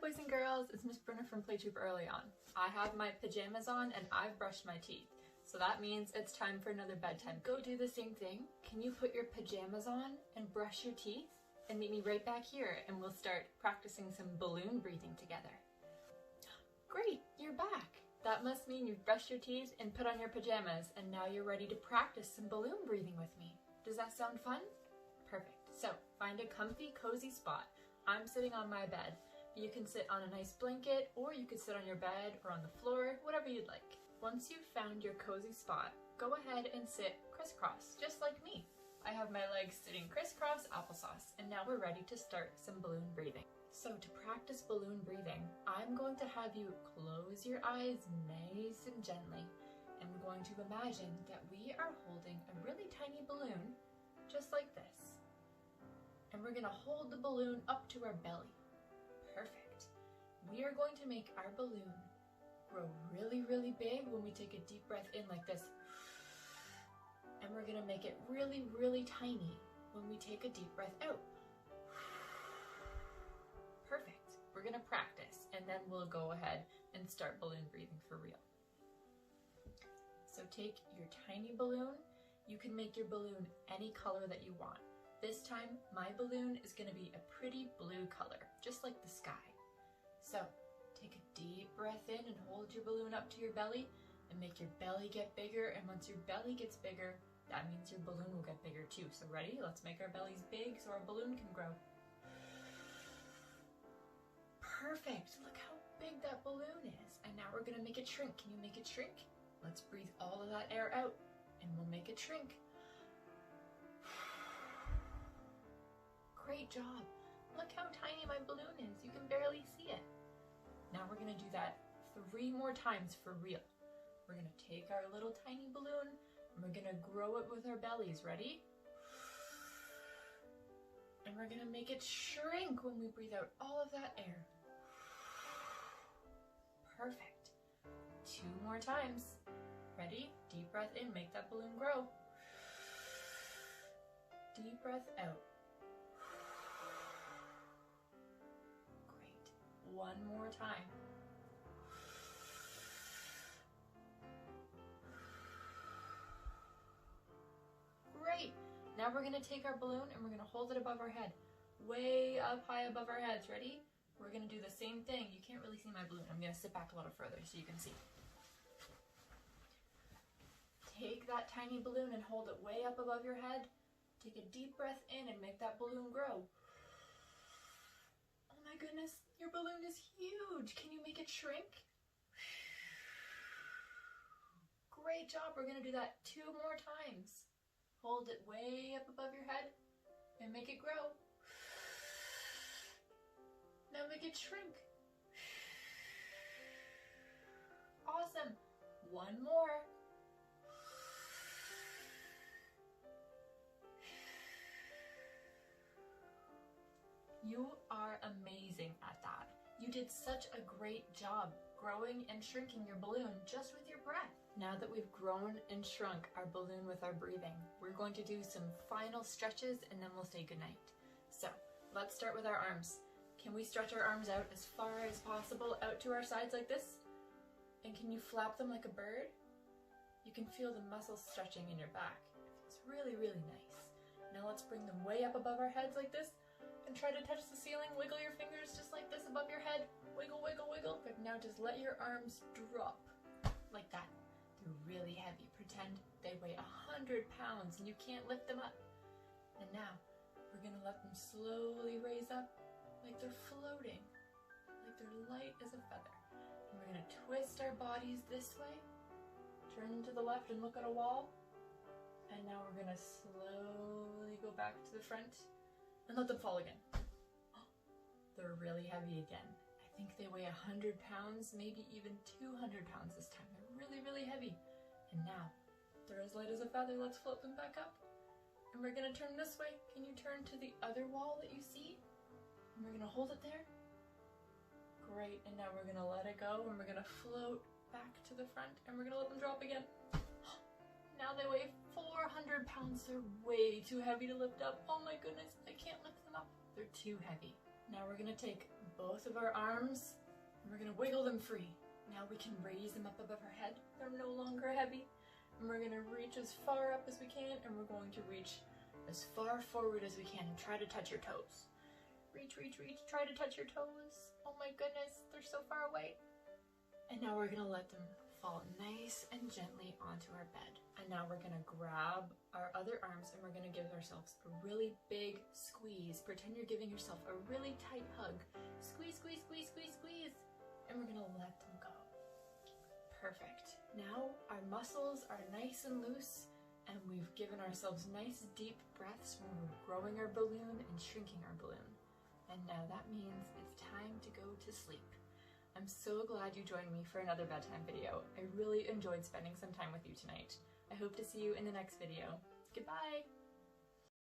boys and girls, it's Miss Brynna from Playtube Early On. I have my pajamas on and I've brushed my teeth. So that means it's time for another bedtime. Go do the same thing. Can you put your pajamas on and brush your teeth? And meet me right back here and we'll start practicing some balloon breathing together. Great, you're back. That must mean you've brushed your teeth and put on your pajamas and now you're ready to practice some balloon breathing with me. Does that sound fun? Perfect. So find a comfy, cozy spot. I'm sitting on my bed. You can sit on a nice blanket or you could sit on your bed or on the floor, whatever you'd like. Once you've found your cozy spot, go ahead and sit crisscross, just like me. I have my legs sitting crisscross applesauce, and now we're ready to start some balloon breathing. So to practice balloon breathing, I'm going to have you close your eyes nice and gently, and we're going to imagine that we are holding a really tiny balloon, just like this. And we're going to hold the balloon up to our belly. Perfect. We are going to make our balloon grow really, really big when we take a deep breath in like this. And we're going to make it really, really tiny when we take a deep breath out. Perfect. We're going to practice and then we'll go ahead and start balloon breathing for real. So take your tiny balloon. You can make your balloon any color that you want. This time, my balloon is going to be a pretty blue color, just like the sky. So take a deep breath in and hold your balloon up to your belly and make your belly get bigger. And once your belly gets bigger, that means your balloon will get bigger too. So ready? Let's make our bellies big so our balloon can grow. Perfect. Look how big that balloon is. And now we're going to make it shrink. Can you make it shrink? Let's breathe all of that air out and we'll make it shrink. Great job. Look how tiny my balloon is. You can barely see it. Now we're going to do that 3 more times for real. We're going to take our little tiny balloon and we're going to grow it with our bellies. Ready? And we're going to make it shrink when we breathe out all of that air. Perfect. 2 more times. Ready? Deep breath in, make that balloon grow. Deep breath out. Great. 1 more time. Great. Now we're going to take our balloon and we're going to hold it above our head. Way up high above our heads. Ready? We're going to do the same thing. You can't really see my balloon. I'm going to sit back a little further so you can see. Take that tiny balloon and hold it way up above your head. Take a deep breath in and make that balloon grow. Oh my goodness, your balloon is huge. Can you make it shrink? Great job. We're going to do that 2 more times. Hold it way up above your head and make it grow. Now make it shrink. Awesome. 1 more. You are amazing at that. You did such a great job growing and shrinking your balloon just with your breath. Now that we've grown and shrunk our balloon with our breathing, we're going to do some final stretches and then we'll say goodnight. So let's start with our arms. Can we stretch our arms out as far as possible out to our sides like this? And can you flap them like a bird? You can feel the muscles stretching in your back. It's really, really nice. Now let's bring them way up above our heads like this. And try to touch the ceiling. Wiggle your fingers just like this above your head. Wiggle, wiggle, wiggle. But now just let your arms drop like that. They're really heavy. Pretend they weigh 100 pounds and you can't lift them up. And now we're going to let them slowly raise up like they're floating, like they're light as a feather. And we're going to twist our bodies this way, turn to the left and look at a wall. And now we're going to slowly go back to the front and let them fall again. They're really heavy again. I think they weigh 100 pounds, maybe even 200 pounds this time. They're really, really heavy. And now, they're as light as a feather. Let's float them back up. And we're gonna turn this way. Can you turn to the other wall that you see? And we're gonna hold it there. Great, and now we're gonna let it go and we're gonna float back to the front and we're gonna let them drop again. Now they weigh 400 pounds. They're way too heavy to lift up. Oh my goodness, I can't lift them up. They're too heavy. Now we're gonna take both of our arms, and we're gonna wiggle them free. Now we can raise them up above our head. They're no longer heavy. And we're gonna reach as far up as we can, and we're going to reach as far forward as we can and try to touch your toes. Reach, reach, reach, try to touch your toes. Oh my goodness, they're so far away. And now we're gonna let them fall nice and gently onto our bed. And now we're gonna grab our other arms and we're gonna give ourselves a really big squeeze. Pretend you're giving yourself a really tight hug. Squeeze, squeeze, squeeze, squeeze, squeeze. And we're gonna let them go. Perfect. Now our muscles are nice and loose and we've given ourselves nice deep breaths when we're growing our balloon and shrinking our balloon. And now that means it's time to go to sleep. I'm so glad you joined me for another bedtime video. I really enjoyed spending some time with you tonight. I hope to see you in the next video. Goodbye!